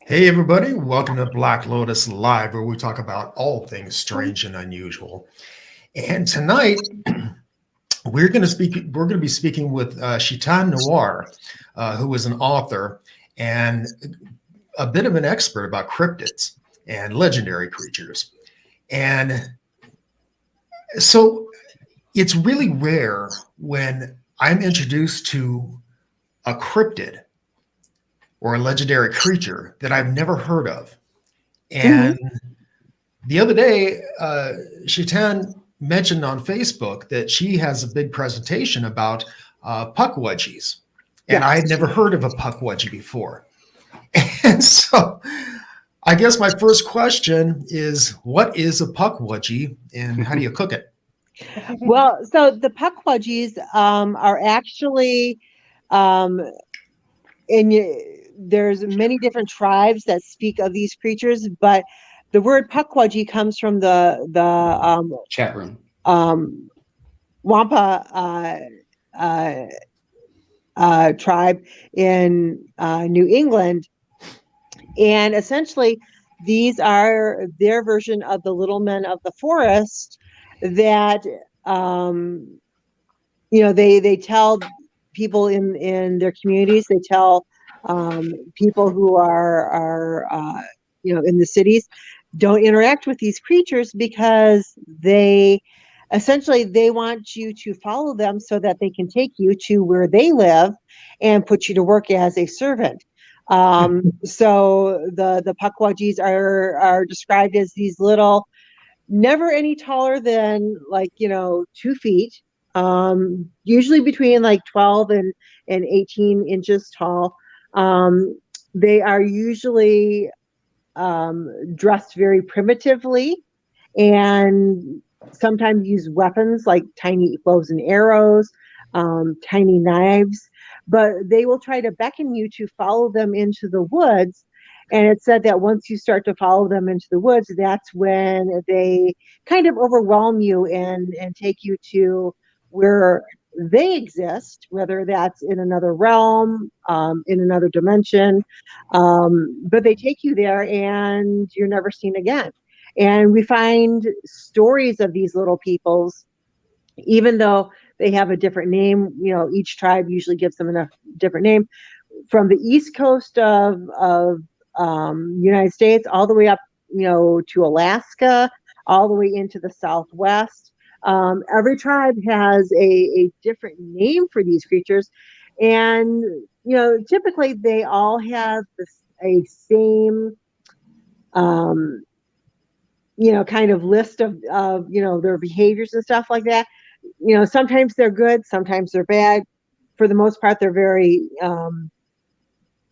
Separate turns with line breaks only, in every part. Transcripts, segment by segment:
Hey, everybody, welcome to Black Lotus Live, where we talk about all things strange and unusual. And tonight, we're going to be speaking with Shetan Noir, who is an author and a bit of an expert about cryptids and legendary creatures. And so it's really rare when I'm introduced to a cryptid or a legendary creature that I've never heard of. And the other day, Shetan mentioned on Facebook that she has a big presentation about Pukwudgies. And I had never heard of a Pukwudgie before. And so I guess my first question is, what is a Pukwudgie and how do you cook it?
Well, so the Pukwudgies are actually, there's many different tribes that speak of these creatures, but the word Pukwudgie comes from the
chat room.
Wampa tribe in New England, and essentially these are their version of the little men of the forest that they tell people in their communities. They tell people who are in the cities, don't interact with these creatures because they want you to follow them so that they can take you to where they live and put you to work as a servant. So the Pukwudgies are described as these little, never any taller than 2 feet, usually between 12 and 18 inches tall. They are usually dressed very primitively and sometimes use weapons like tiny bows and arrows, tiny knives, but they will try to beckon you to follow them into the woods. And it's said that once you start to follow them into the woods, that's when they kind of overwhelm you and take you to where they exist, whether that's in another realm, in another dimension. But they take you there and you're never seen again. And we find stories of these little peoples, even though they have a different name. Each tribe usually gives them a different name. From the east coast of United States, all the way up, to Alaska, all the way into the Southwest. Every tribe has a different name for these creatures, and typically they all have a same kind of list of their behaviors and stuff like that. Sometimes they're good, sometimes they're bad. For the most part, they're very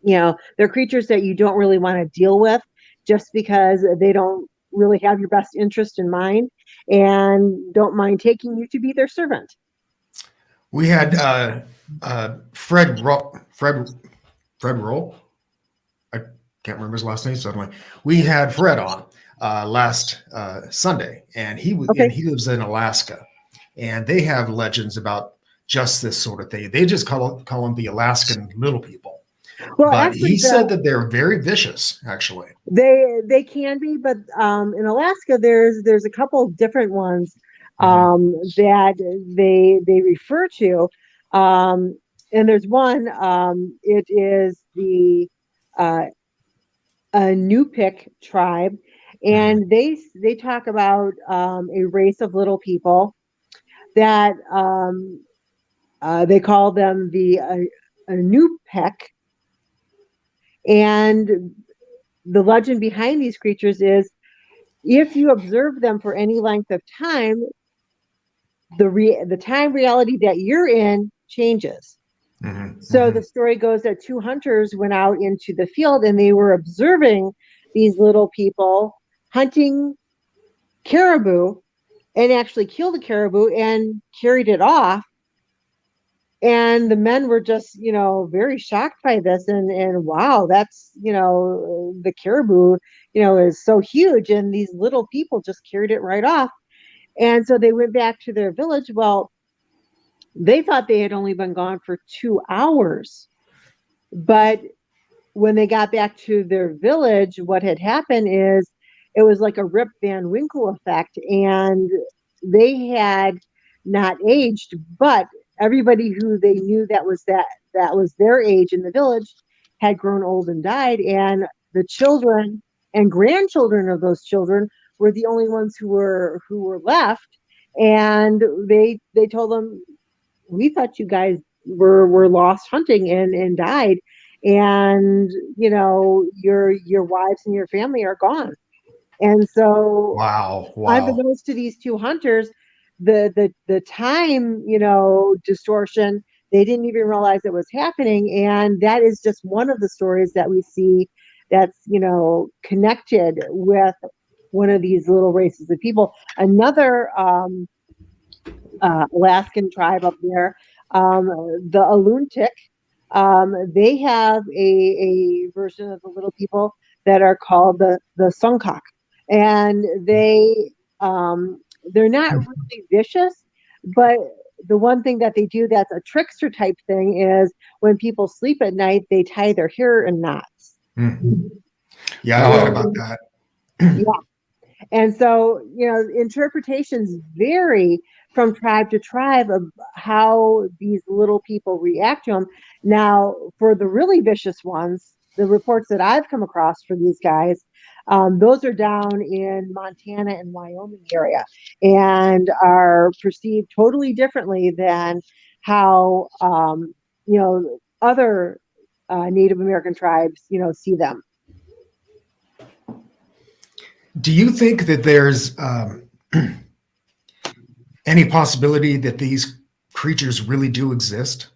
they're creatures that you don't really want to deal with, just because they don't really have your best interest in mind and don't mind taking you to be their servant.
We had Fred Roll. I can't remember his last name suddenly. We had Fred on last Sunday, and he lives in Alaska, and they have legends about just this sort of thing. They just call them the Alaskan little people. Well, but actually, he said that they're very vicious. Actually,
they can be, but in Alaska, there's a couple different ones that they refer to, and there's one. It is the Nupik tribe, and they talk about a race of little people that they call them the Nupik. And the legend behind these creatures is, if you observe them for any length of time, the time reality that you're in changes. So the story goes that 2 hunters went out into the field and they were observing these little people hunting caribou, and actually killed a caribou and carried it off. And the men were just, very shocked by this, and wow, that's, the caribou, is so huge, and these little people just carried it right off. And so they went back to their village. Well, they thought they had only been gone for 2 hours, but when they got back to their village, what had happened is it was like a Rip Van Winkle effect, and they had not aged, but everybody who they knew that was their age in the village had grown old and died, and the children and grandchildren of those children were the only ones who were left, and they told them, we thought you guys were lost hunting and died, and your wives and your family are gone. And so,
Wow.
unbeknownst to these two hunters, the time distortion, they didn't even realize it was happening. And that is just one of the stories that we see that's connected with one of these little races of people. Another Alaskan tribe up there, the Aluntic. They have a version of the little people that are called the Sungkak, and they're not really vicious, but the one thing that they do that's a trickster type thing is when people sleep at night, they tie their hair in knots.
Mm-hmm. Yeah, I heard about that.
Yeah. And so, interpretations vary from tribe to tribe of how these little people react to them. Now, for the really vicious ones, the reports that I've come across for these guys, those are down in Montana and Wyoming area and are perceived totally differently than how, other Native American tribes, see them.
Do you think that there's any possibility that these creatures really do exist?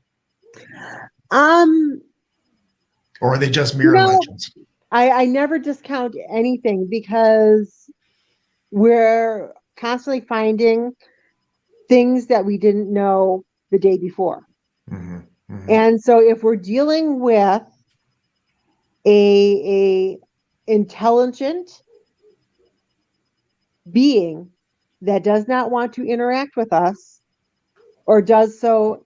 Or are they just mere legends?
I never discount anything because we're constantly finding things that we didn't know the day before.
Mm-hmm. Mm-hmm.
And so if we're dealing with a intelligent being that does not want to interact with us or does so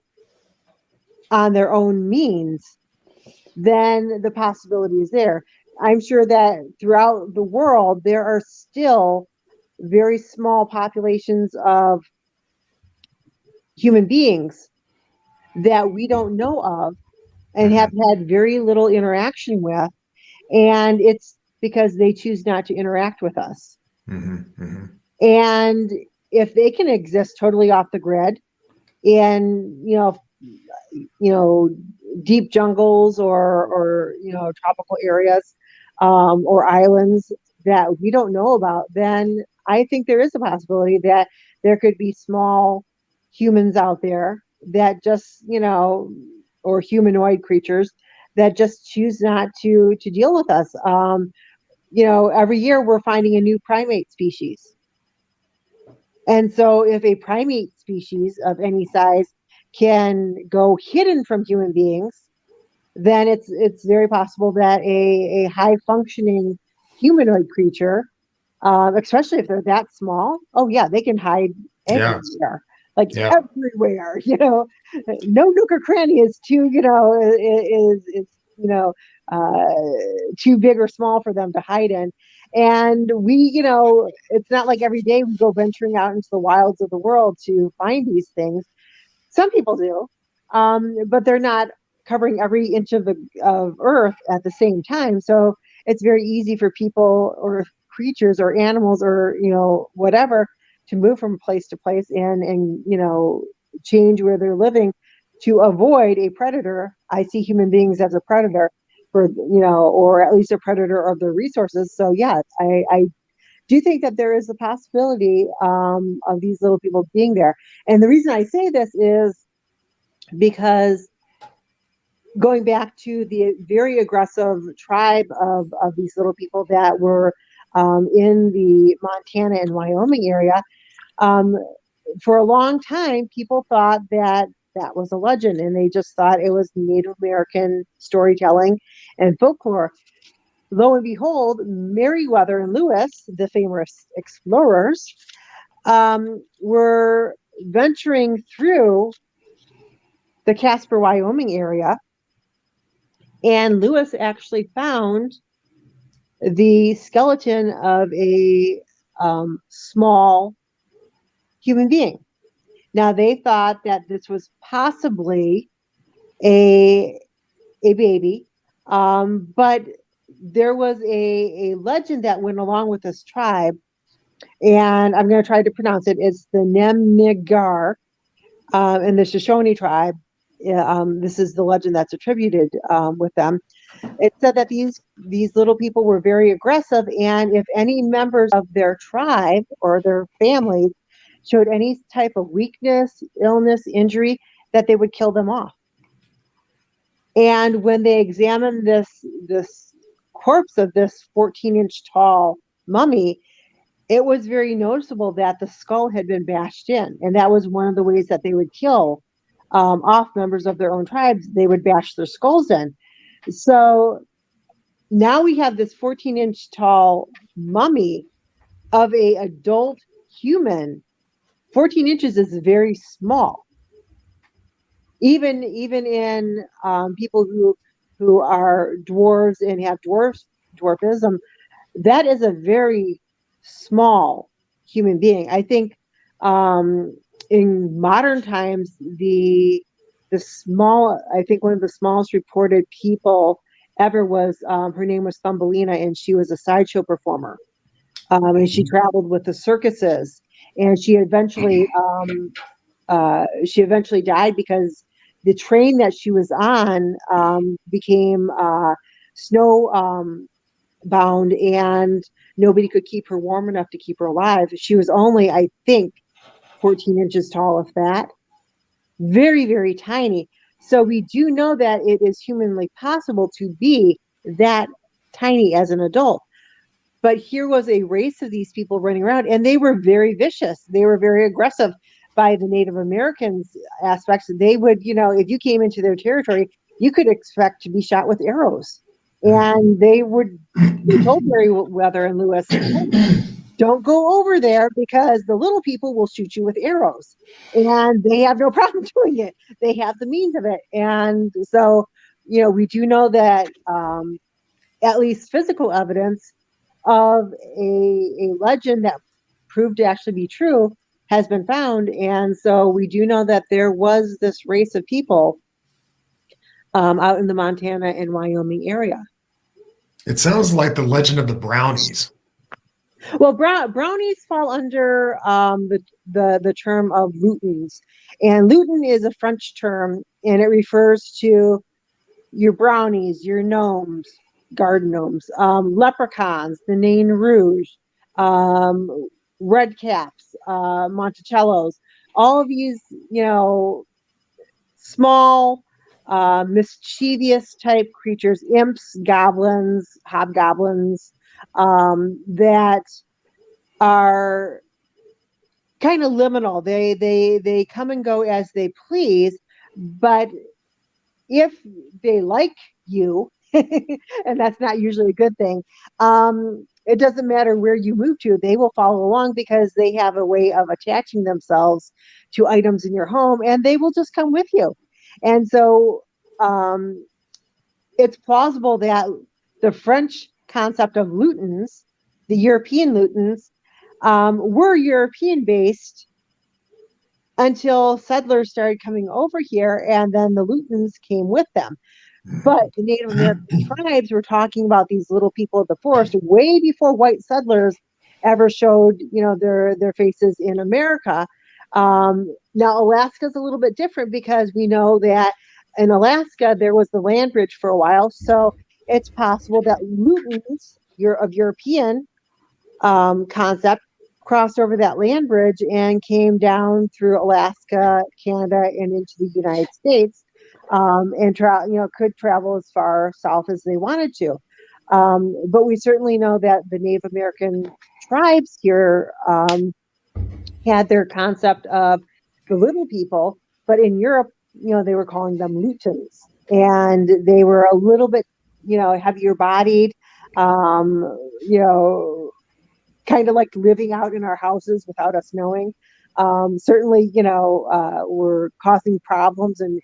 on their own means, then the possibility is there. I'm sure that throughout the world, there are still very small populations of human beings that we don't know of and have had very little interaction with. And it's because they choose not to interact with us.
Mm-hmm. Mm-hmm.
And if they can exist totally off the grid in, deep jungles or tropical areas or islands that we don't know about, then I think there is a possibility that there could be small humans out there that just, or humanoid creatures that just choose not to deal with us. Every year we're finding a new primate species. And so if a primate species of any size can go hidden from human beings, then it's very possible that a high functioning humanoid creature, especially if they're that small, oh yeah, they can hide everywhere, everywhere. No nook or cranny is too too big or small for them to hide in. And it's not like every day we go venturing out into the wilds of the world to find these things. Some people do, but they're not covering every inch of Earth at the same time. So it's very easy for people or creatures or animals or whatever to move from place to place and change where they're living to avoid a predator. I see human beings as a predator for or at least a predator of their resources. So yeah, I do think that there is a possibility of these little people being there. And the reason I say this is because going back to the very aggressive tribe of these little people that were in the Montana and Wyoming area, for a long time, people thought that was a legend, and they just thought it was Native American storytelling and folklore. Lo and behold, Meriwether and Lewis, the famous explorers, were venturing through the Casper, Wyoming area And Lewis actually found the skeleton of a small human being. Now they thought that this was possibly a baby, but there was a legend that went along with this tribe, and I'm going to try to pronounce it. It's the Nemnigar in the Shoshone tribe. This is the legend that's attributed with them. It said that these little people were very aggressive, and if any members of their tribe or their family showed any type of weakness, illness, injury, that they would kill them off. And when they examined this corpse of this 14-inch tall mummy, it was very noticeable that the skull had been bashed in, and that was one of the ways that they would kill off members of their own tribes. They would bash their skulls in. So now we have this 14-inch tall mummy of a adult human. 14 inches is very small. Even in people who are dwarves and have dwarfism, that is a very small human being. I think in modern times, the small, I think one of the smallest reported people ever was, her name was Thumbelina, and she was a sideshow performer. And she traveled with the circuses, and she eventually died because the train that she was on became snow bound, and nobody could keep her warm enough to keep her alive. She was only, I think, 14 inches tall, if that. Very, very tiny. So we do know that it is humanly possible to be that tiny as an adult. But here was a race of these people running around, and they were very vicious. They were very aggressive by the Native Americans aspects. They would, if you came into their territory, you could expect to be shot with arrows. And they told Meriwether and Lewis, don't go over there because the little people will shoot you with arrows. And they have no problem doing it. They have the means of it. And so, we do know that at least physical evidence of a legend that proved to actually be true has been found. And so we do know that there was this race of people out in the Montana and Wyoming area.
It sounds like the legend of the brownies.
Well, brownies fall under the term of lutins, and lutin is a French term, and it refers to your brownies, your gnomes, garden gnomes, leprechauns, the Nain Rouge, red caps, Monticellos, all of these, small, mischievous type creatures, imps, goblins, hobgoblins, that are kind of liminal. They come and go as they please, but if they like you, and that's not usually a good thing, it doesn't matter where you move to, they will follow along because they have a way of attaching themselves to items in your home, and they will just come with you. And so it's plausible that the French concept of lutins, the European lutins, were European based until settlers started coming over here, and then the lutins came with them. But the Native American tribes were talking about these little people of the forest way before white settlers ever showed, their faces in America. Now, Alaska is a little bit different because we know that in Alaska there was the land bridge for a while, so it's possible that lutins of European concept crossed over that land bridge and came down through Alaska, Canada, and into the United States. And could travel as far south as they wanted to. But we certainly know that the Native American tribes here had their concept of the little people, but in Europe, they were calling them lutins, and they were a little bit, heavier bodied, kind of like living out in our houses without us knowing. Certainly, were causing problems, and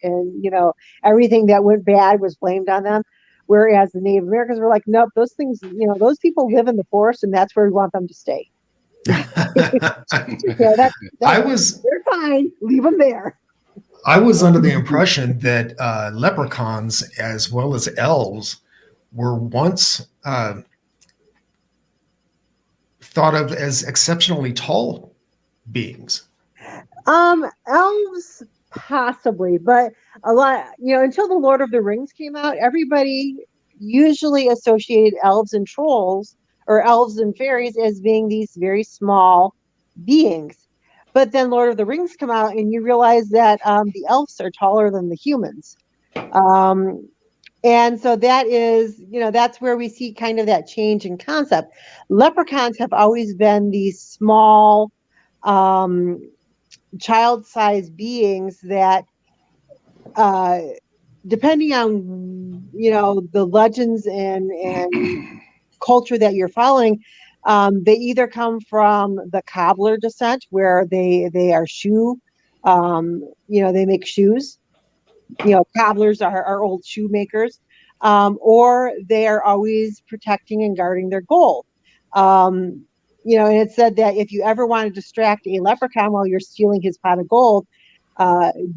everything that went bad was blamed on them. Whereas the Native Americans were like, nope, those things, those people live in the forest, and that's where we want them to stay. They're fine. Leave them there.
I was under the impression that leprechauns, as well as elves, were once thought of as exceptionally tall beings.
Elves possibly, but a lot, until the Lord of the Rings came out, everybody usually associated elves and trolls, or elves and fairies, as being these very small beings. But then Lord of the Rings come out, and you realize that the elves are taller than the humans. And so that is, that's where we see kind of that change in concept. Leprechauns have always been these small, child-sized beings that, depending on, the legends and culture that you're following, they either come from the cobbler descent, where they are shoe, they make shoes. Cobblers are old shoemakers, or they are always protecting and guarding their gold. And it said that if you ever want to distract a leprechaun while you're stealing his pot of gold,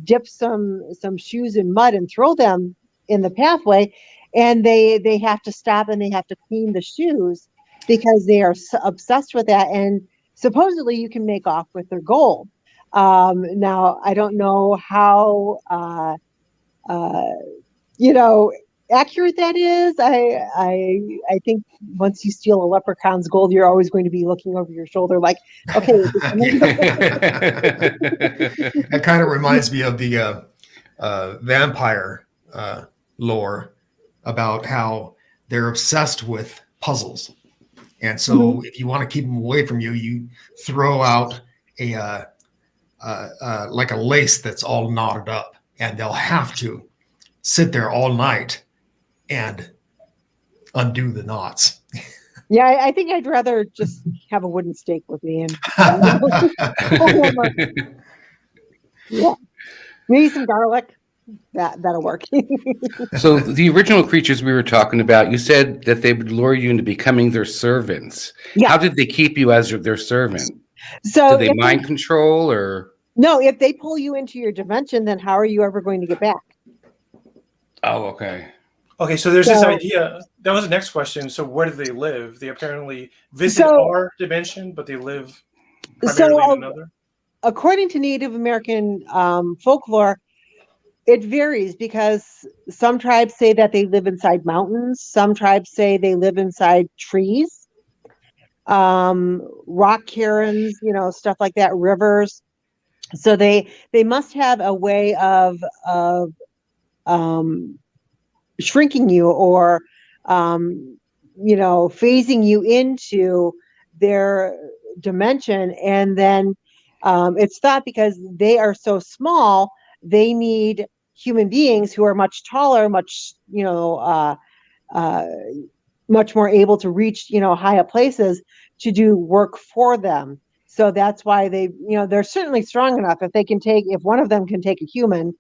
dip some shoes in mud and throw them in the pathway, and they have to stop and they have to clean the shoes, because they are obsessed with that, and supposedly you can make off with their gold. Now, I don't know how accurate that is. I think once you steal a leprechaun's gold, you're always going to be looking over your shoulder like, okay.
That kind of reminds me of the vampire lore about how they're obsessed with puzzles. And so if you want to keep them away from you, you throw out a like a lace that's all knotted up, and they'll have to sit there all night and undo the knots.
Yeah, I think I'd rather just have a wooden stake with me and yeah, maybe some garlic. That'll work.
So the original creatures we were talking about, you said that they would lure you into becoming their servants. Yeah. How did they keep you as their servant?
So
did they mind control, or?
No, if they pull you into your dimension, then how are you ever going to get back?
Oh, okay.
Okay, so there's this idea. That was the next question. So where do they live? They apparently visit our dimension, but they live primarily in another?
According to Native American folklore, it varies, because some tribes say that they live inside mountains. Some tribes say they live inside trees, rock cairns, stuff like that, rivers. So they must have a way of shrinking you, or phasing you into their dimension. And then it's thought, because they are so small, they need human beings who are much taller, much much more able to reach higher places to do work for them. So that's why they're certainly strong enough. If one of them can take a human,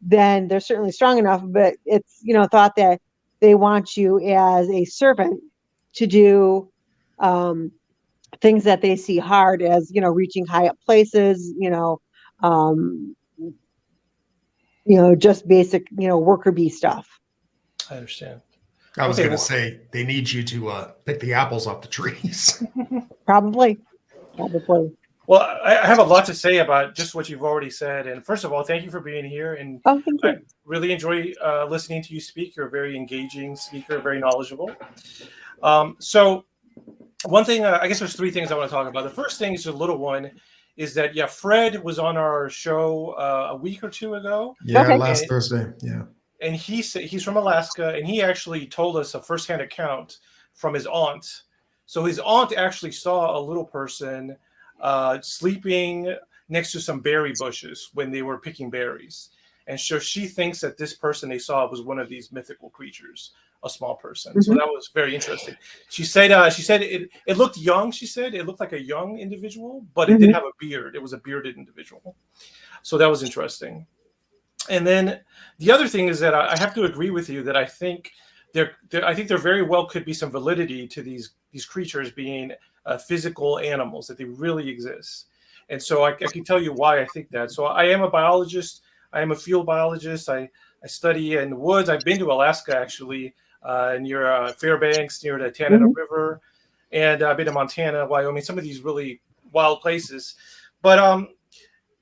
then they're certainly strong enough. But it's thought that they want you as a servant to do things that they see hard, as reaching high up places, just basic worker bee stuff.
I understand.
I was going to say they need you to pick the apples off the trees.
Probably.
Well, I have a lot to say about just what you've already said. And first of all, thank you for being here. And
thank you.
I really enjoy listening to you speak. You're a very engaging speaker, very knowledgeable. So one thing, I guess there's three things I want to talk about. The first thing is a little one, is that, Fred was on our show a week or two ago.
Yeah, last Thursday. Yeah.
And he said he's from Alaska, and he actually told us a firsthand account from his aunt. So his aunt actually saw a little person sleeping next to some berry bushes when they were picking berries. And so she thinks that this person they saw was one of these mythical creatures, a small person. Mm-hmm. So that was very interesting. She said it looked young. She said it looked like a young individual, but it did have a beard. It was a bearded individual. So that was interesting. And then the other thing is that I have to agree with you that I think I think there very well could be some validity to these creatures being physical animals, that they really exist. And so I can tell you why I think that. So I am a biologist. I am a field biologist. I study in the woods. I've been to Alaska, actually, near Fairbanks, near the Tanana River. And I've been to Montana, Wyoming, some of these really wild places. But,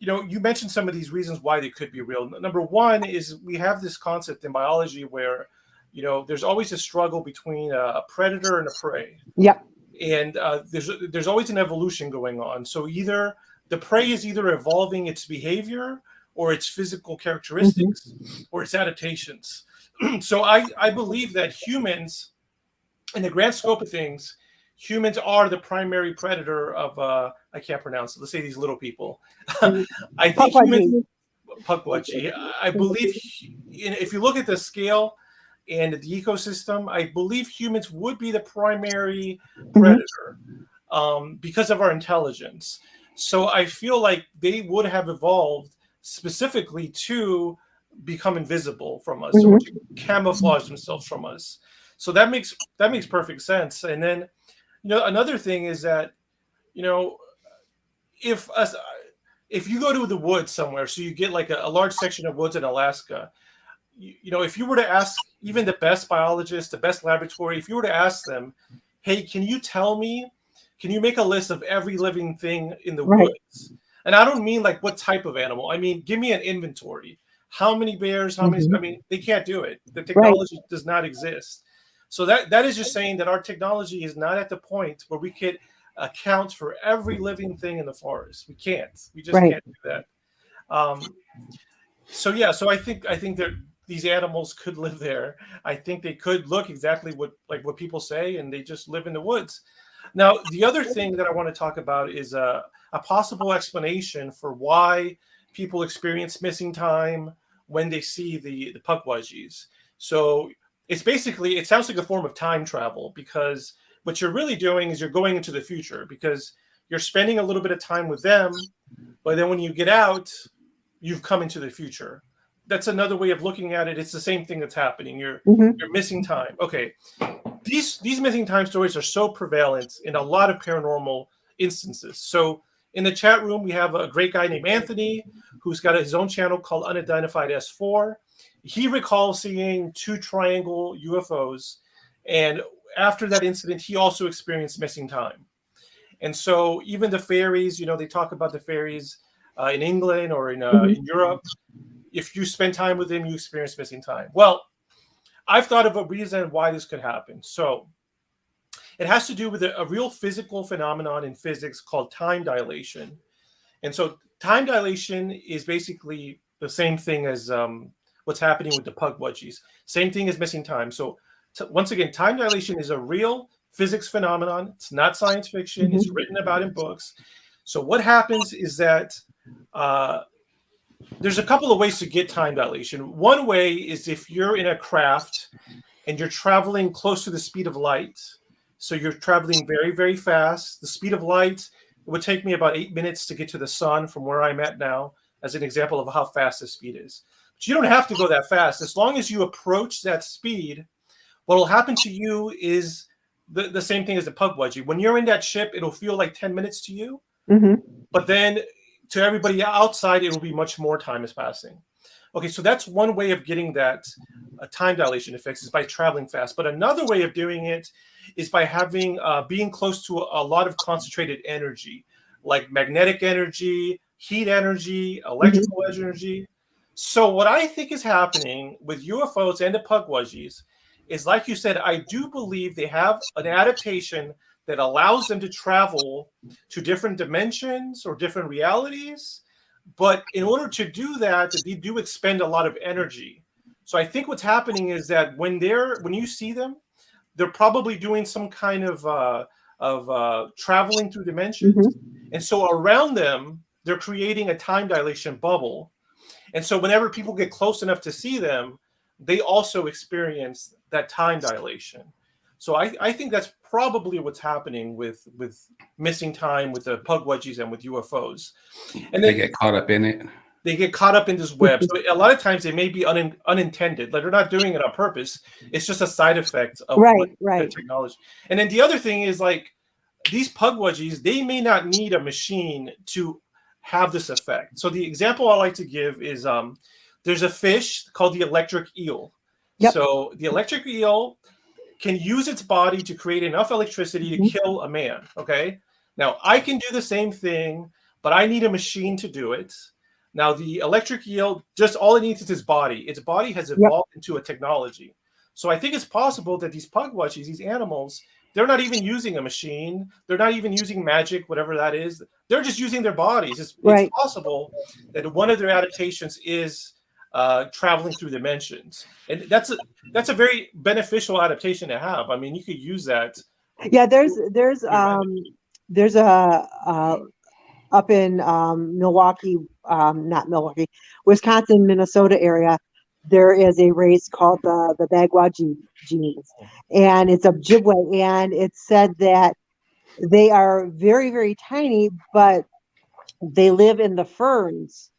you mentioned some of these reasons why they could be real. Number one is we have this concept in biology where, there's always a struggle between a predator and a prey.
Yep.
And there's always an evolution going on. So either the prey is either evolving its behavior or its physical characteristics or its adaptations. So I believe that humans, in the grand scope of things, humans are the primary predator of, I can't pronounce it. Let's say these little people. I think humans, Pukwudgie. I believe if you look at the scale and the ecosystem, I believe humans would be the primary predator because of our intelligence. So I feel like they would have evolved specifically to become invisible from us, or to camouflage themselves from us. So that makes perfect sense. And then, another thing is that, if you go to the woods somewhere, so you get like a large section of woods in Alaska, if you were to ask even the best biologist, the best laboratory, if you were to ask them, hey, can you make a list of every living thing in the woods? And I don't mean like what type of animal. I mean, give me an inventory. How many bears, how many, I mean, they can't do it. The technology does not exist. So that is just saying that our technology is not at the point where we could account for every living thing in the forest. We can't. We just can't do that. So I think that these animals could live there. I think they could look exactly what people say, and they just live in the woods. Now, the other thing that I want to talk about is a possible explanation for why people experience missing time when they see the Pukwudgies. So it sounds like a form of time travel, because what you're really doing is you're going into the future, because you're spending a little bit of time with them, but then when you get out, you've come into the future. That's another way of looking at it. It's the same thing that's happening. You're missing time. Okay. These missing time stories are so prevalent in a lot of paranormal instances. So in the chat room, we have a great guy named Anthony, who's got his own channel called Unidentified S4. He recalls seeing 2 triangle UFOs. And after that incident, he also experienced missing time. And so even the fairies, they talk about the fairies in England or in Europe. If you spend time with them, you experience missing time. Well, I've thought of a reason why this could happen. So it has to do with a real physical phenomenon in physics called time dilation. And so time dilation is basically the same thing as what's happening with the Pukwudgies. Same thing as missing time. So once again, time dilation is a real physics phenomenon. It's not science fiction. It's written about in books. So what happens is that there's a couple of ways to get time dilation. One way is if you're in a craft and you're traveling close to the speed of light. So you're traveling very, very fast. The speed of light, it would take me about 8 minutes to get to the sun from where I'm at now, as an example of how fast the speed is. But you don't have to go that fast. As long as you approach that speed, what will happen to you is the same thing as the Pukwudgie. When you're in that ship, it'll feel like 10 minutes to you. But then to everybody outside, it will be much more time is passing. Okay, so that's one way of getting that time dilation effects, is by traveling fast. But another way of doing it is by having being close to a lot of concentrated energy, like magnetic energy, heat energy, electrical energy. So what I think is happening with UFOs and the Pukwudgies is, like you said, I do believe they have an adaptation that allows them to travel to different dimensions or different realities. But in order to do that, they do expend a lot of energy. So I think what's happening is that when you see them, they're probably doing some kind of traveling through dimensions. And so around them, they're creating a time dilation bubble. And so whenever people get close enough to see them, they also experience that time dilation. So I think that's probably what's happening with missing time, with the Pukwudgies and with UFOs. And
they get caught up in it.
they get caught up in this web. So a lot of times they may be unintended. Like they're not doing it on purpose. It's just a side effect of the technology. And then the other thing is like these Pukwudgies, they may not need a machine to have this effect. So the example I like to give is there's a fish called the electric eel. Yep. So the electric eel can use its body to create enough electricity to kill a man. Okay. Now I can do the same thing, but I need a machine to do it. Now the electric eel, just all it needs is its body. Its body has evolved into a technology. So I think it's possible that these Pukwudgies, these animals, they're not even using a machine. They're not even using magic, whatever that is. They're just using their bodies. It's possible that one of their adaptations is traveling through dimensions, and that's a very beneficial adaptation to have. I mean, you could use that.
Yeah, there's a up in Milwaukee, not Milwaukee, Wisconsin, Minnesota area. There is a race called the Pukwudgies, and it's Ojibwe, and it's said that they are very, very tiny, but they live in the ferns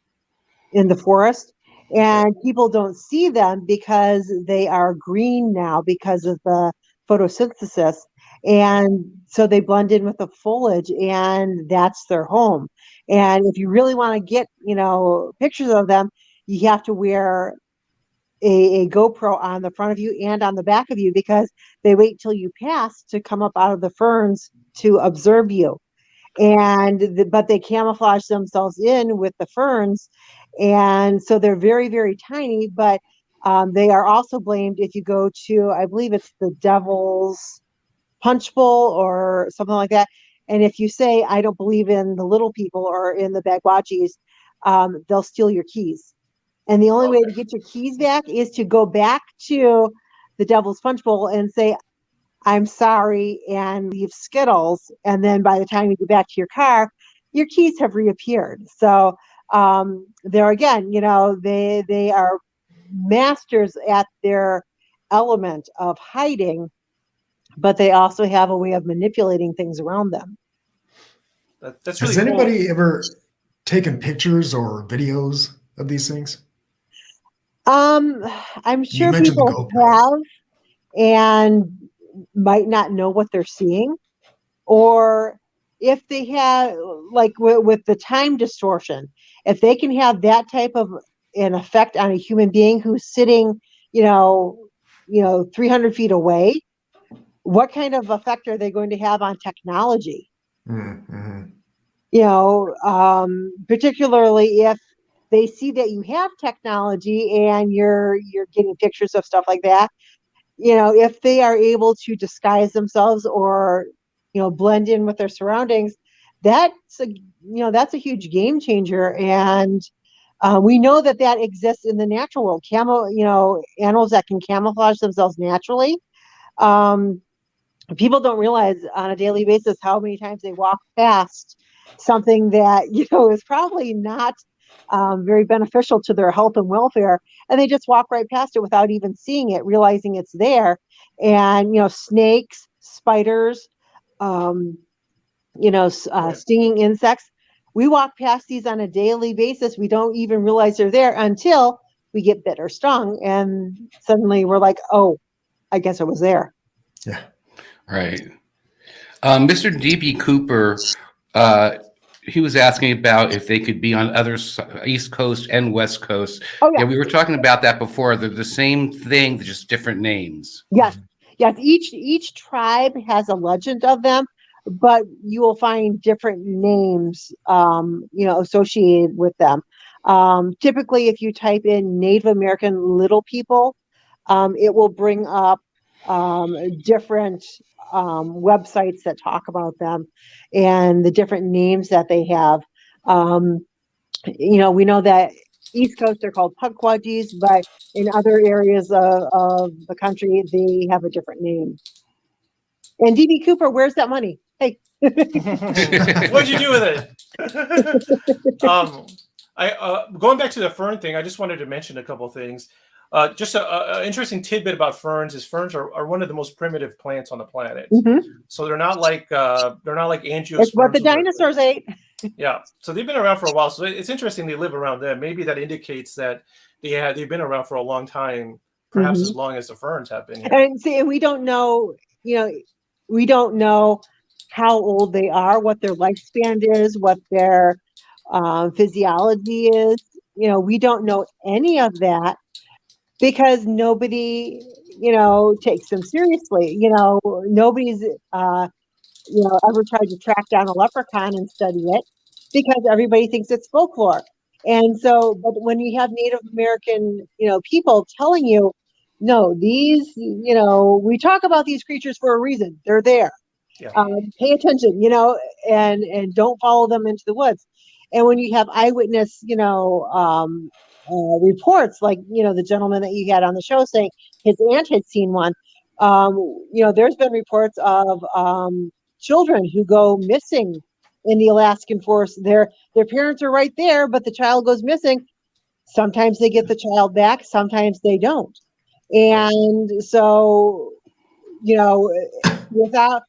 in the forest. And people don't see them because they are green now because of the photosynthesis. And so they blend in with the foliage, and that's their home. And if you really want to get, pictures of them, you have to wear a GoPro on the front of you and on the back of you, because they wait till you pass to come up out of the ferns to observe you. But they camouflage themselves in with the ferns. And so they're very, very tiny, but they are also blamed if you go to, I believe it's the Devil's Punch Bowl or something like that. And if you say, I don't believe in the little people or in the Pukwudgies, they'll steal your keys. And the only way to get your keys back is to go back to the Devil's Punch Bowl and say, I'm sorry, and leave Skittles. And then by the time you get back to your car, your keys have reappeared. So there again, they are masters at their element of hiding, but they also have a way of manipulating things around them.
That's really
Has anybody ever taken pictures or videos of these things?
I'm sure people have and might not know what they're seeing, or if they have, like with the time distortion, if they can have that type of an effect on a human being who's sitting, 300 feet away, what kind of effect are they going to have on technology? Mm-hmm. Particularly if they see that you have technology and you're getting pictures of stuff like that, if they are able to disguise themselves or, blend in with their surroundings, that's a huge game changer. And we know that exists in the natural world. Animals that can camouflage themselves naturally. People don't realize on a daily basis how many times they walk past something that, is probably not very beneficial to their health and welfare. And they just walk right past it without even seeing it, realizing it's there. And, snakes, spiders, stinging insects. We walk past these on a daily basis. We don't even realize they're there until we get bit or stung. And suddenly we're like, oh, I guess it was there.
Yeah.
Right. Mr. D.B. Cooper, he was asking about if they could be on other East Coast and West Coast. Oh, yeah. We were talking about that before. They're the same thing, just different names.
Yes. Yes. Each tribe has a legend of them, but you will find different names, associated with them. Typically, if you type in Native American Little People, it will bring up different websites that talk about them and the different names that they have. We know that East Coast they're called Pukwudgies, but in other areas of the country they have a different name. And DB Cooper, where's that money? Hey,
what'd you do with it? Going back to the fern thing, I just wanted to mention a couple of things. Just an interesting tidbit about ferns is ferns are one of the most primitive plants on the planet. Mm-hmm. So they're not like angiosperms.
It's what the dinosaurs ate.
Yeah, so they've been around for a while. So it's interesting they live around them. Maybe that indicates that they've been around for a long time, perhaps as long as the Ferns have been here.
And see, and we don't know, we don't know how old they are, what their lifespan is, what their physiology is. We don't know any of that because nobody, takes them seriously. Nobody's, ever tried to track down a leprechaun and study it because everybody thinks it's folklore. And so, but when you have Native American, people telling you, no, these, we talk about these creatures for a reason. They're there.
Yeah.
Pay attention, and don't follow them into the woods. And when you have eyewitness, reports, like, the gentleman that you had on the show saying his aunt had seen one, there's been reports of children who go missing in the Alaskan forest. Their parents are right there, but the child goes missing. Sometimes they get the child back, sometimes they don't. And so, without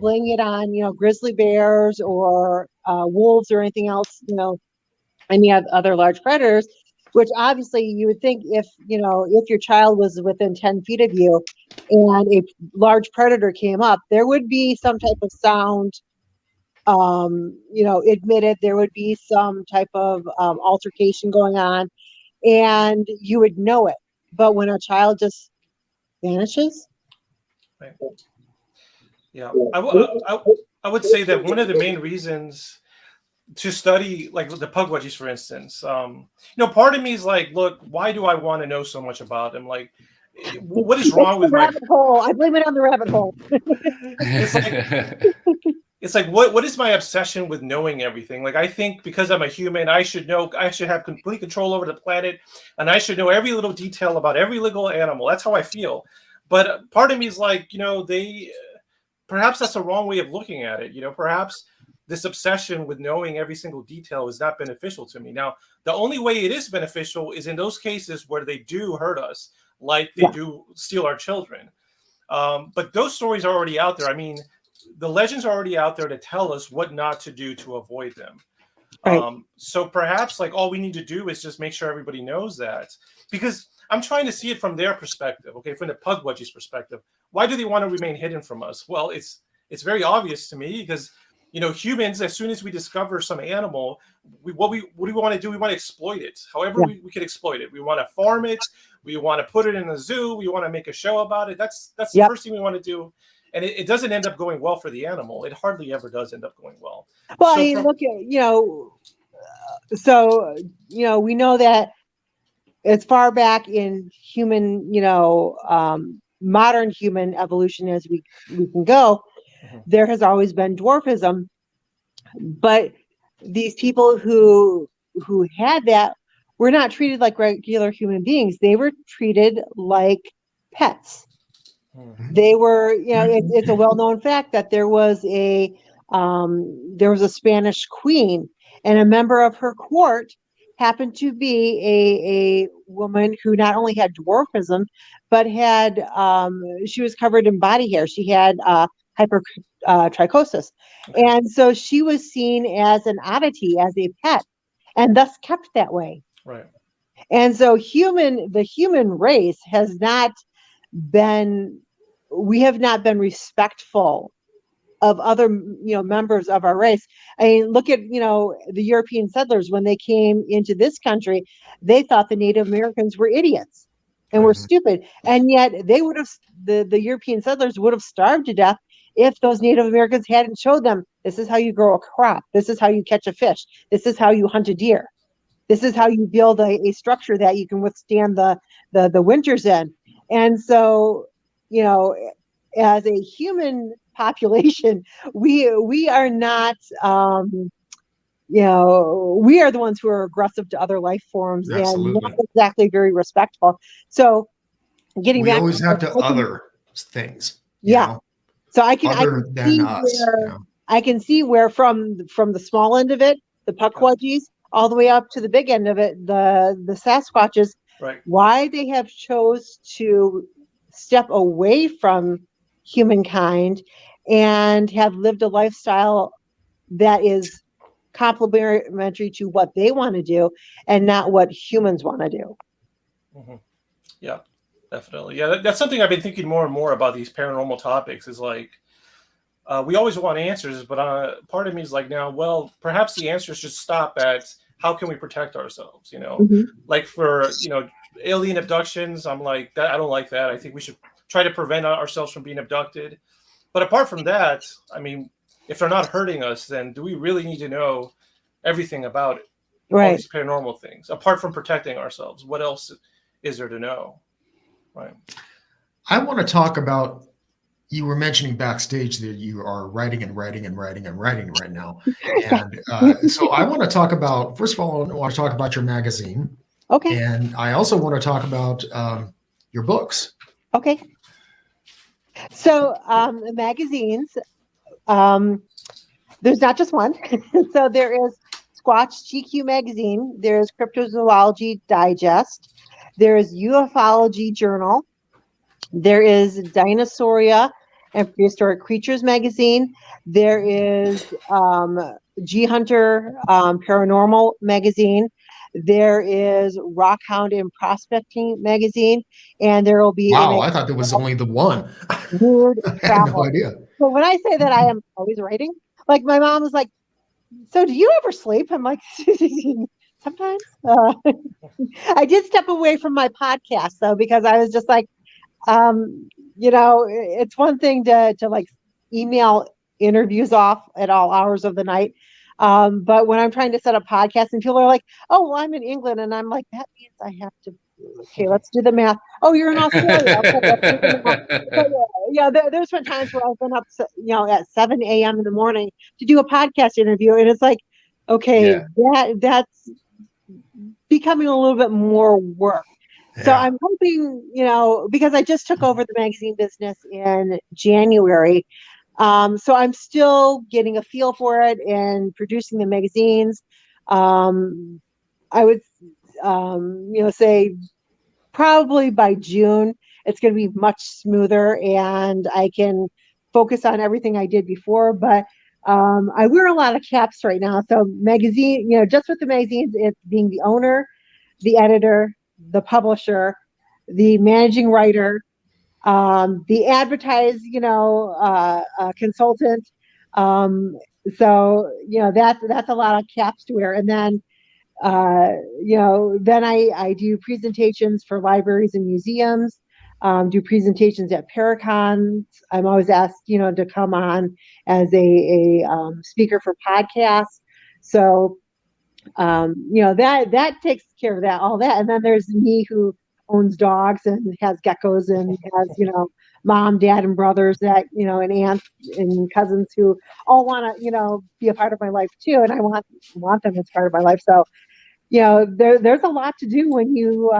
blaming it on, grizzly bears or wolves or anything else, any other large predators, which obviously you would think if your child was within 10 feet of you and a large predator came up, there would be some type of sound, admitted, there would be some type of altercation going on, and you would know it. But when a child just vanishes.
Right. Yeah, I would say that one of the main reasons to study, like the Pukwudgies, for instance, part of me is like, look, why do I want to know so much about them? Like, what is wrong with
rabbit hole? I blame it on the rabbit hole.
It's like what is my obsession with knowing everything? Like, I think because I'm a human, I should have complete control over the planet, and I should know every little detail about every little animal. That's how I feel. But part of me is like, perhaps that's the wrong way of looking at it. Perhaps this obsession with knowing every single detail is not beneficial to me. Now, the only way it is beneficial is in those cases where they do hurt us, like they do steal our children. But those stories are already out there. I mean, the legends are already out there to tell us what not to do to avoid them. Right. So perhaps like all we need to do is just make sure everybody knows that, because I'm trying to see it from their perspective. Okay, from the Pukwudgies' perspective, why do they want to remain hidden from us? Well, it's very obvious to me because humans, as soon as we discover some animal, what do we want to do? We want to exploit it. However, we can exploit it. We want to farm it. We want to put it in a zoo. We want to make a show about it. That's the first thing we want to do. And it doesn't end up going well for the animal. It hardly ever does end up going well.
Well, so look at, we know that as far back in human, modern human evolution as we can go, there has always been dwarfism. But these people who had that were not treated like regular human beings. They were treated like pets. They were, it's a well-known fact that there was a Spanish queen, and a member of her court happened to be a woman who not only had dwarfism, but had she was covered in body hair. She had hypertrichosis, and so she was seen as an oddity, as a pet, and thus kept that way.
Right.
And so the human race has not been. We have not been respectful of other, members of our race. I mean, look at, the European settlers when they came into this country, they thought the Native Americans were idiots and were stupid. And yet they would have, the European settlers would have starved to death if those Native Americans hadn't showed them, this is how you grow a crop. This is how you catch a fish. This is how you hunt a deer. This is how you build a structure that you can withstand the winters in. And so, as a human population, we are not, we are the ones who are aggressive to other life forms. Absolutely. And not exactly very respectful. So getting back,
we always have to other things.
So I can see where from the small end of it, the Pukwudgies, all the way up to the big end of it, the Sasquatches,
right,
why they have chose to step away from humankind and have lived a lifestyle that is complementary to what they want to do and not what humans want to do.
Mm-hmm. Yeah, definitely. Yeah, that's something I've been thinking more and more about these paranormal topics is like, we always want answers, but part of me is like, now, well, perhaps the answers should stop at how can we protect ourselves,
Mm-hmm.
like for, alien abductions. I'm like, that I don't like that. I think we should try to prevent ourselves from being abducted. But apart from that, I mean, if they're not hurting us, then do we really need to know everything about it? All
Right.
these paranormal things, apart from protecting ourselves, what else is there to know? Right.
I want to talk about, you were mentioning backstage that you are writing and writing and writing and writing right now. And so I want to talk about, first of all, I want to talk about your magazine.
Okay.
And I also want to talk about your books.
Okay. So the magazines, there's not just one. So there is Squatch GQ magazine. There's Cryptozoology Digest. There is Ufology Journal. There is Dinosauria and Prehistoric Creatures magazine. There is G Hunter Paranormal magazine. There is Rock Hound and Prospecting magazine, and there will be.
Wow, I thought there was only the one.
Weird
I had
travel.
no idea.
So when I say that I am always writing, like my mom was like, "So do you ever sleep?" I'm like, "Sometimes." I did step away from my podcast though because I was just like, it's one thing to like email interviews off at all hours of the night. But when I'm trying to set up podcasts and people are like, "Oh, well, I'm in England," and I'm like, that means I have to, okay, let's do the math. Oh, you're in Australia. Okay, let's do the math. So, there's been times where I've been up, at 7 a.m. in the morning to do a podcast interview. And it's like, okay, that's becoming a little bit more work. So I'm hoping, because I just took over the magazine business in January. So I'm still getting a feel for it and producing the magazines. I would, say probably by June, it's going to be much smoother and I can focus on everything I did before. But I wear a lot of caps right now. So magazine, just with the magazines, it's being the owner, the editor, the publisher, the managing writer, the advertise, consultant. So that's a lot of caps to wear. And then, then I do presentations for libraries and museums, do presentations at Paracons. I'm always asked, to come on as a speaker for podcasts. So, that takes care of all that. And then there's me who owns dogs and has geckos and has, mom, dad, and brothers that, and aunts and cousins who all want to, be a part of my life too. And I want them as part of my life. So, there's a lot to do when you're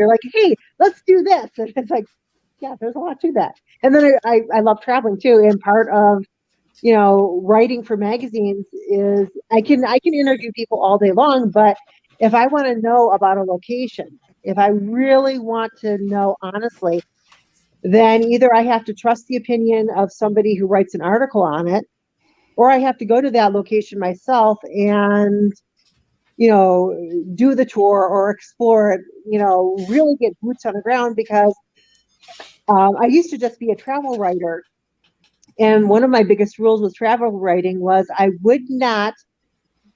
like, hey, let's do this. And it's like, yeah, there's a lot to that. And then I love traveling too. And part of, writing for magazines is I can interview people all day long, but if I want to know about a location, if I really want to know honestly, then either I have to trust the opinion of somebody who writes an article on it, or I have to go to that location myself and, do the tour or explore it, really get boots on the ground because I used to just be a travel writer. And one of my biggest rules with travel writing was I would not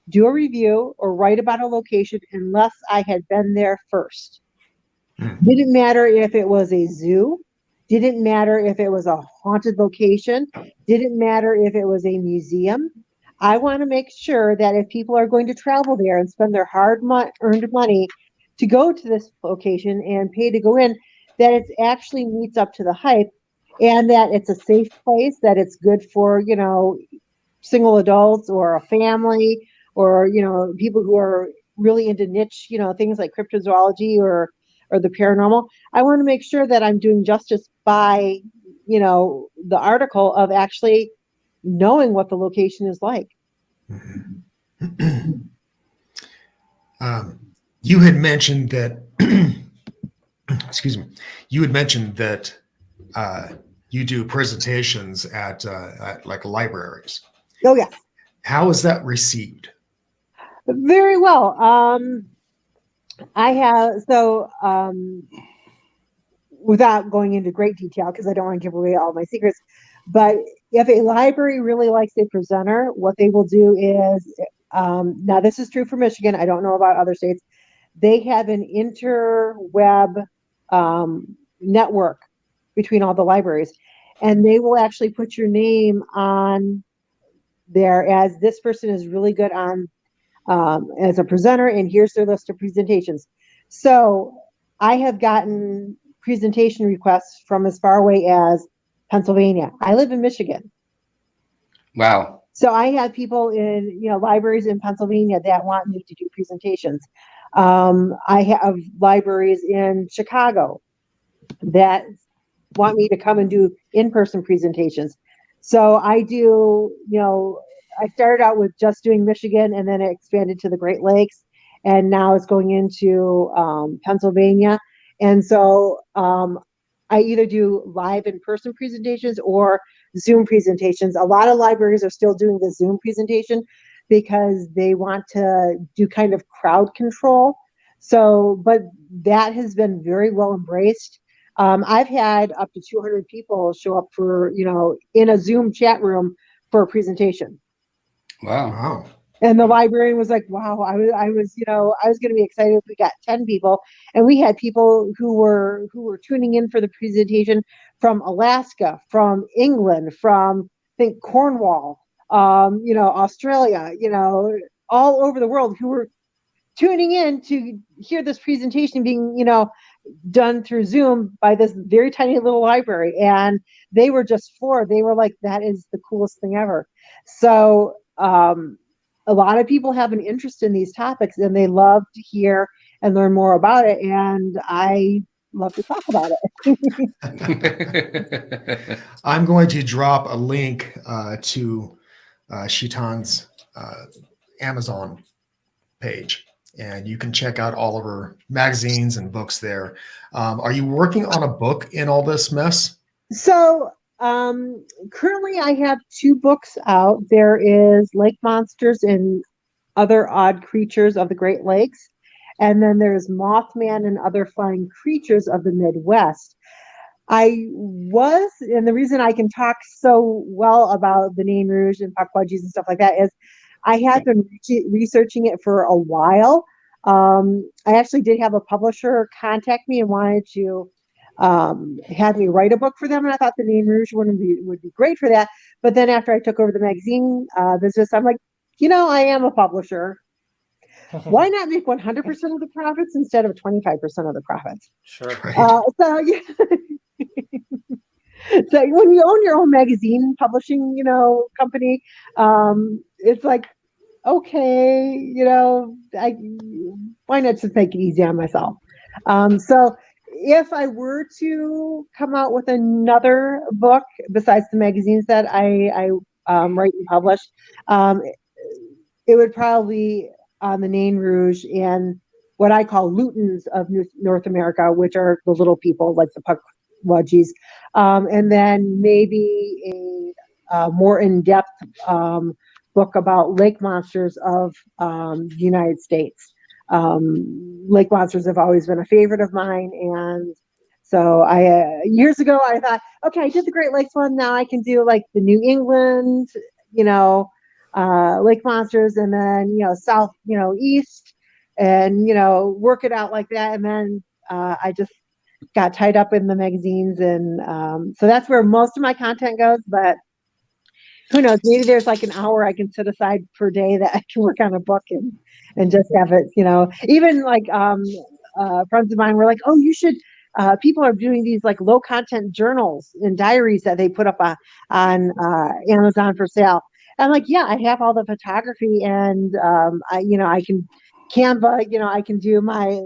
do a review or write about a location unless I had been there first. Didn't matter if it was a zoo, didn't matter if it was a haunted location, didn't matter if it was a museum. I want to make sure that if people are going to travel there and spend their hard-earned money to go to this location and pay to go in, that it actually meets up to the hype. And that it's a safe place, that it's good for, single adults or a family or, people who are really into niche, things like cryptozoology or the paranormal. I want to make sure that I'm doing justice by, the article of actually knowing what the location is like.
You had mentioned that, excuse me, you had mentioned that you do presentations at like libraries.
Oh, yeah.
How is that received?
Very well. I have, without going into great detail, because I don't want to give away all my secrets, but if a library really likes a presenter, what they will do is, now this is true for Michigan, I don't know about other states, they have an interweb network between all the libraries, and they will actually put your name on there as this person is really good on as a presenter, and here's their list of presentations. So I have gotten presentation requests from as far away as Pennsylvania. I live in Michigan.
Wow.
So I have people in, libraries in Pennsylvania that want me to do presentations. I have libraries in Chicago that want me to come and do in-person presentations. So I do, I started out with just doing Michigan, and then it expanded to the Great Lakes, and now it's going into Pennsylvania. And so I either do live in-person presentations or Zoom presentations. A lot of libraries are still doing the Zoom presentation because they want to do kind of crowd control. So, but that has been very well embraced. I've had up to 200 people show up for, in a Zoom chat room for a presentation.
Wow.
And the librarian was like, wow, I was going to be excited if we got 10 people. And we had people who were tuning in for the presentation from Alaska, from England, from, I think, Cornwall, Australia, all over the world, who were tuning in to hear this presentation being, done through Zoom by this very tiny little library. And they were just floored. They were like, that is the coolest thing ever. So a lot of people have an interest in these topics, and they love to hear and learn more about it. And I love to talk about
it. I'm going to drop a link to Shetan's Amazon page, and you can check out all of her magazines and books there. Are you working on a book in all this mess?
So currently I have 2 books out. There is Lake Monsters and Other Odd Creatures of the Great Lakes. And then there's Mothman and Other Flying Creatures of the Midwest. And the reason I can talk so well about the Nain Rouge and Pukwudgies and stuff like that is I have been researching it for a while. I actually did have a publisher contact me and wanted to had me write a book for them, and I thought the Nain Rouge would be great for that. But then after I took over the magazine business, I'm like, I am a publisher. Why not make 100% of the profits instead of 25% of the profits?
Sure.
So yeah. So when you own your own magazine publishing, company, it's like, okay, why not just make it easy on myself? So if I were to come out with another book besides the magazines that I write and publish, it would probably on the Nain Rouge and what I call Lutons of North America, which are the little people like the Pukwudgies, and then maybe a more in-depth book about lake monsters of the United States. Lake monsters have always been a favorite of mine, and so I years ago I thought, okay, I did the Great Lakes one, now I can do like the New England, lake monsters, and then south, east, and work it out like that. And then I just got tied up in the magazines, and so that's where most of my content goes. But who knows, maybe there's like an hour I can set aside per day that I can work on a book and just have it, even like friends of mine were like, oh, you should, people are doing these like low content journals and diaries that they put up on Amazon for sale. I'm like, yeah, I have all the photography, and I can Canva, I can do my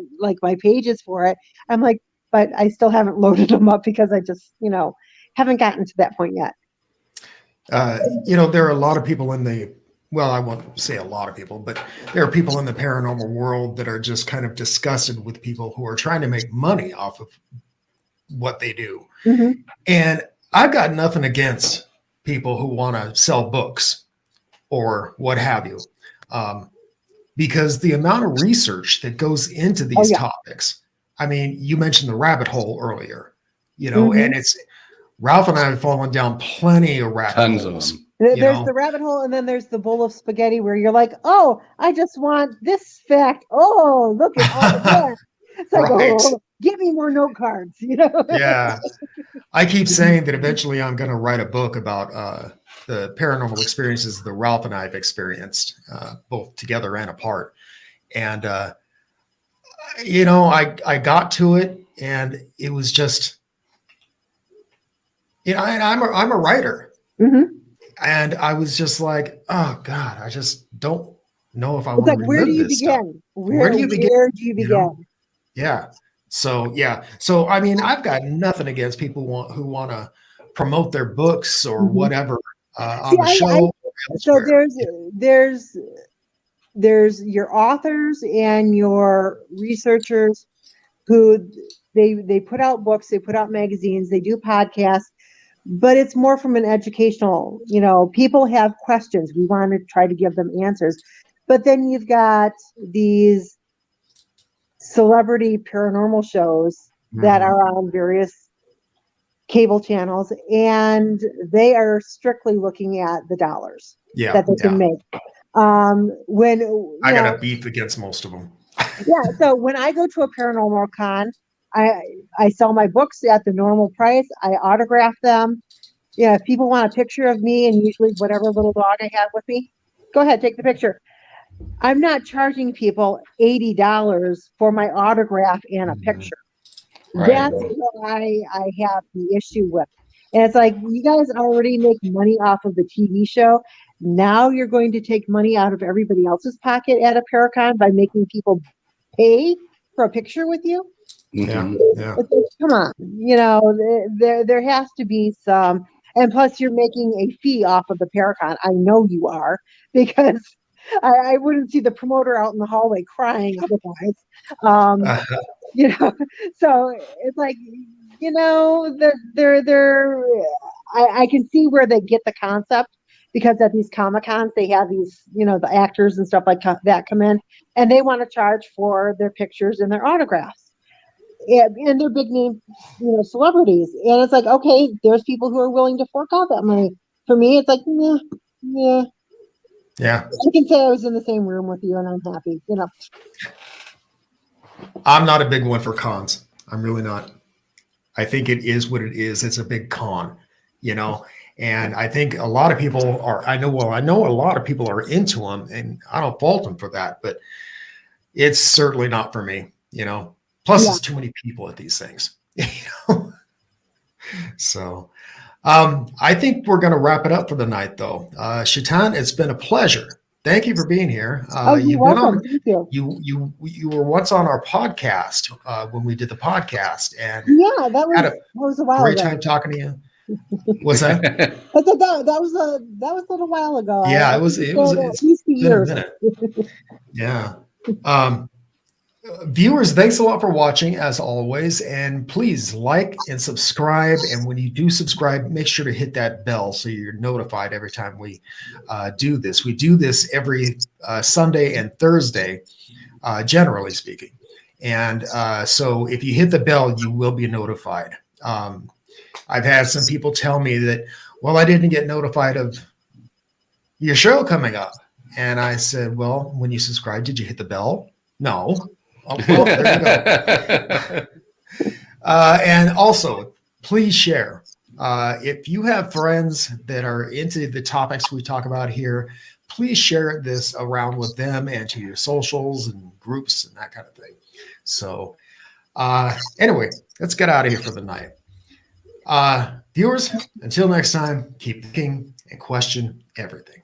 pages for it. I'm like, but I still haven't loaded them up because I just, haven't gotten to that point yet.
There are a lot of people I won't say a lot of people, but there are people in the paranormal world that are just kind of disgusted with people who are trying to make money off of what they do. And I've got nothing against people who want to sell books or what have you. Because the amount of research that goes into these topics, I mean, you mentioned the rabbit hole earlier, and it's Ralph and I have fallen down plenty of rabbit holes.
There's the rabbit hole, and then there's the bowl of spaghetti where you're like, oh, I just want this fact. Oh, look at all of that. It's like, oh, give me more note cards,
Yeah. I keep saying that eventually I'm going to write a book about the paranormal experiences that Ralph and I have experienced, both together and apart. And, I got to it, and it was just, and I'm a writer.
Mm-hmm.
And I was just like, oh God, I just don't know if I want to relive
where do you
this
begin?
stuff. Where do you begin? Yeah. So I mean, I've got nothing against people who want to promote their books or whatever on the show.
So there's your authors and your researchers who they put out books, they put out magazines, they do podcasts, but it's more from an educational, people have questions. We want to try to give them answers. But then you've got these celebrity paranormal shows that are on various cable channels, and they are strictly looking at the dollars that they can make. When
I got a beef against most of them.
So when I go to a paranormal con, I sell my books at the normal price. I autograph them. Yeah, if people want a picture of me and usually whatever little dog I have with me, go ahead, take the picture. I'm not charging people $80 for my autograph and a picture. Right. That's what I have the issue with. And it's like, you guys already make money off of the TV show. Now you're going to take money out of everybody else's pocket at a Paracon by making people pay for a picture with you.
Yeah.
Come on, there has to be some, and plus you're making a fee off of the Paracon. I know you are, because I wouldn't see the promoter out in the hallway crying otherwise. So it's like, I can see where they get the concept, because at these Comic-Cons, they have these, the actors and stuff like that come in, and they want to charge for their pictures and their autographs. And they're big name, celebrities. And it's like, okay, there's people who are willing to fork out that money. For me, it's like, yeah. I can say I was in the same room with you and I'm happy,
I'm not a big one for cons. I'm really not. I think it is what it is. It's a big con, and I think a lot of people are, I know a lot of people are into them, and I don't fault them for that, but it's certainly not for me, Plus, there's too many people at these things, So, I think we're going to wrap it up for the night, though. Shetan, it's been a pleasure. Thank you for being here.
You're welcome. Thank you.
You were once on our podcast when we did the podcast, and
that was a while ago.
Great time talking to you. What's that?
I thought that was a little while ago.
Yeah, it's been a minute. Yeah. Viewers, thanks a lot for watching, as always, and please like and subscribe. And when you do subscribe, make sure to hit that bell so you're notified every time we do this. We do this every Sunday and Thursday, generally speaking. And so if you hit the bell, you will be notified. I've had some people tell me that, well, I didn't get notified of your show coming up. And I said, well, when you subscribe, did you hit the bell? No. Oh, well, there you go. And also, please share. If you have friends that are into the topics we talk about here, please share this around with them and to your socials and groups and that kind of thing. So anyway, let's get out of here for the night. Viewers, until next time, keep thinking and question everything.